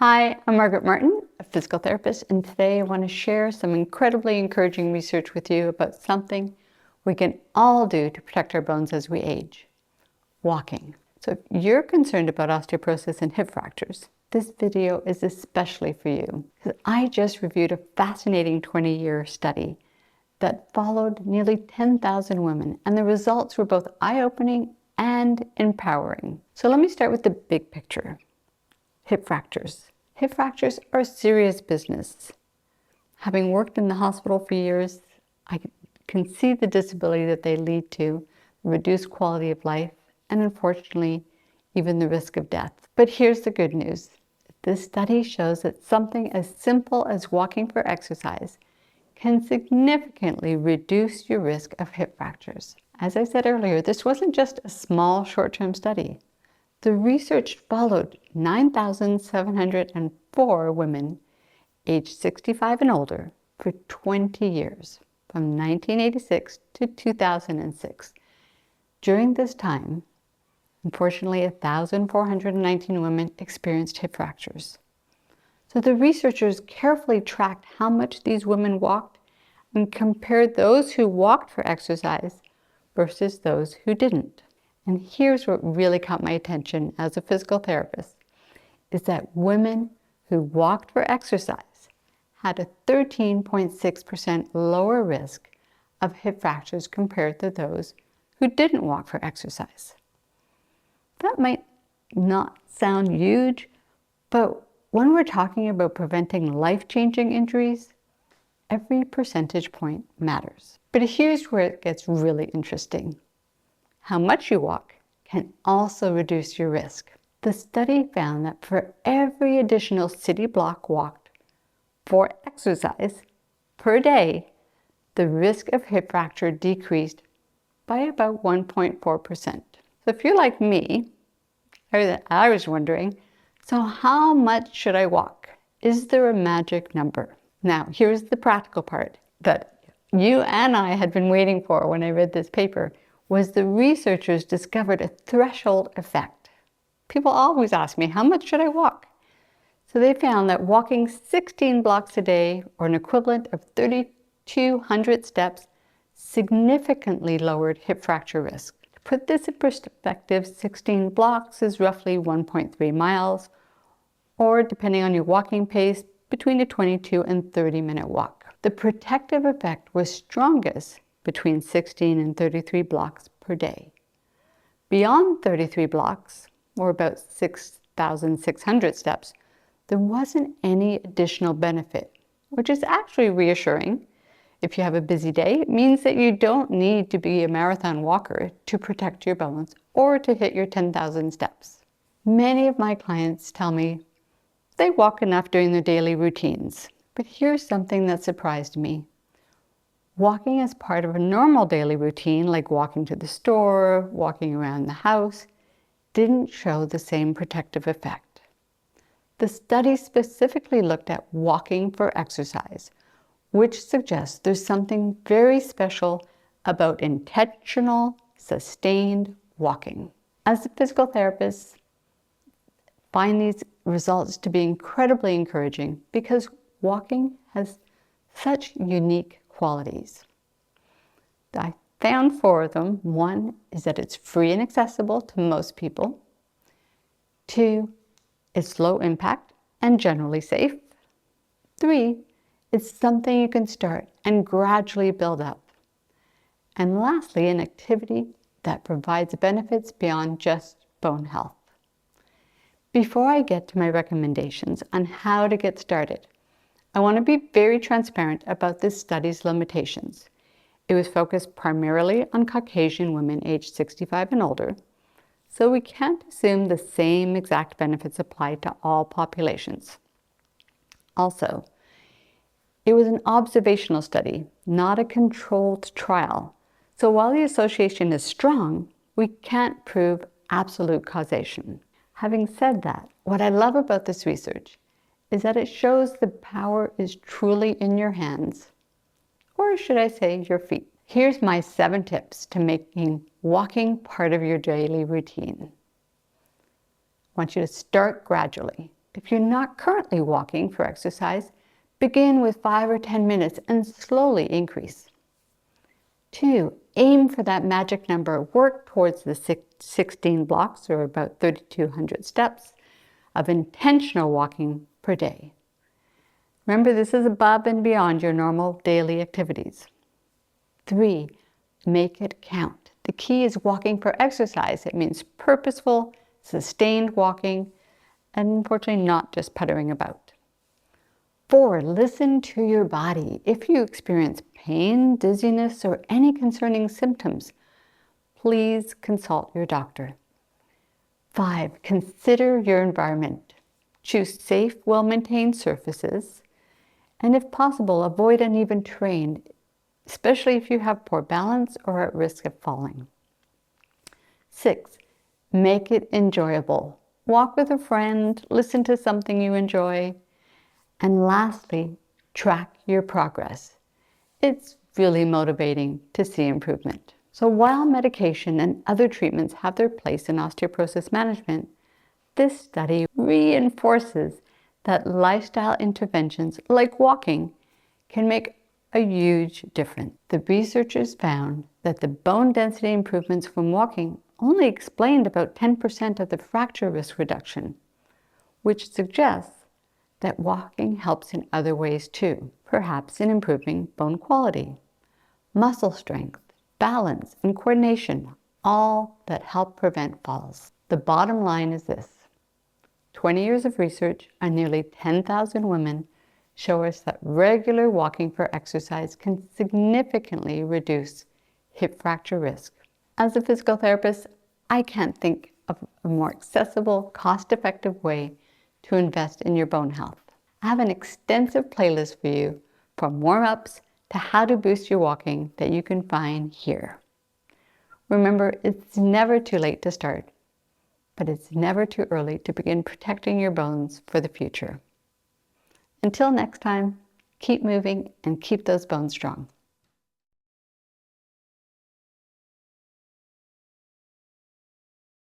Hi, I'm Margaret Martin, a physical therapist, and today I want to share some incredibly encouraging research with you about something we can all do to protect our bones as we age: walking. So if you're concerned about osteoporosis and hip fractures, this video is especially for you, because I just reviewed a fascinating 20-year study that followed nearly 10,000 women, and the results were both eye-opening and empowering. So let me start with the big picture. Hip fractures. Hip fractures are serious business. Having worked in the hospital for years, I can see the disability that they lead to, reduced quality of life, and unfortunately, even the risk of death. But here's the good news. This study shows that something as simple as walking for exercise can significantly reduce your risk of hip fractures. As I said earlier, this wasn't just a small short-term study. The research followed 9,704 women aged 65 and older for 20 years, from 1986 to 2006. During this time, unfortunately, 1,419 women experienced hip fractures. So the researchers carefully tracked how much these women walked and compared those who walked for exercise versus those who didn't. And here's what really caught my attention as a physical therapist, is that women who walked for exercise had a 13.6% lower risk of hip fractures compared to those who didn't walk for exercise. That might not sound huge, but when we're talking about preventing life-changing injuries, every percentage point matters. But here's where it gets really interesting. How much you walk can also reduce your risk. The study found that for every additional city block walked for exercise per day, the risk of hip fracture decreased by about 1.4%. So if you're like me, I was wondering, so how much should I walk? Is there a magic number? Now, here's the practical part that you and I had been waiting for when I read this paper, was the researchers discovered a threshold effect. People always ask me, how much should I walk? So they found that walking 16 blocks a day, or an equivalent of 3,200 steps, significantly lowered hip fracture risk. To put this in perspective, 16 blocks is roughly 1.3 miles, or depending on your walking pace, between a 22 and 30-minute walk. The protective effect was strongest between 16 and 33 blocks per day. Beyond 33 blocks, or about 6,600 steps, there wasn't any additional benefit, which is actually reassuring. If you have a busy day, it means that you don't need to be a marathon walker to protect your bones or to hit your 10,000 steps. Many of my clients tell me they walk enough during their daily routines, but here's something that surprised me. Walking as part of a normal daily routine, like walking to the store, walking around the house, didn't show the same protective effect. The study specifically looked at walking for exercise, which suggests there's something very special about intentional, sustained walking. As a physical therapist, I find these results to be incredibly encouraging because walking has such unique qualities. I found 4 of them. 1 is that it's free and accessible to most people. 2, it's low impact and generally safe. 3, it's something you can start and gradually build up. And lastly, an activity that provides benefits beyond just bone health. Before I get to my recommendations on how to get started, I want to be very transparent about this study's limitations. It was focused primarily on Caucasian women aged 65 and older, so we can't assume the same exact benefits apply to all populations. Also, it was an observational study, not a controlled trial. So while the association is strong, we can't prove absolute causation. Having said that, what I love about this research is that it shows the power is truly in your hands, or should I say your feet. Here's my 7 tips to making walking part of your daily routine. I want you to start gradually. If you're not currently walking for exercise, begin with 5 or 10 minutes and slowly increase. 2, aim for that magic number. Work towards the 16 blocks, or about 3,200 steps, of intentional walking per day. Remember, this is above and beyond your normal daily activities. 3, make it count. The key is walking for exercise. It means purposeful, sustained walking, and unfortunately not just puttering about. 4, listen to your body. If you experience pain, dizziness, or any concerning symptoms, please consult your doctor. 5, consider your environment. Choose safe, well-maintained surfaces, and if possible, avoid uneven terrain, especially if you have poor balance or are at risk of falling. 6, make it enjoyable. Walk with a friend, listen to something you enjoy. And lastly, track your progress. It's really motivating to see improvement. So while medication and other treatments have their place in osteoporosis management, this study reinforces that lifestyle interventions like walking can make a huge difference. The researchers found that the bone density improvements from walking only explained about 10% of the fracture risk reduction, which suggests that walking helps in other ways too, perhaps in improving bone quality, muscle strength, balance, and coordination, all that help prevent falls. The bottom line is this: 20 years of research on nearly 10,000 women show us that regular walking for exercise can significantly reduce hip fracture risk. As a physical therapist, I can't think of a more accessible, cost-effective way to invest in your bone health. I have an extensive playlist for you, from warm-ups to how to boost your walking, that you can find here. Remember, it's never too late to start, but it's never too early to begin protecting your bones for the future. Until next time, keep moving and keep those bones strong.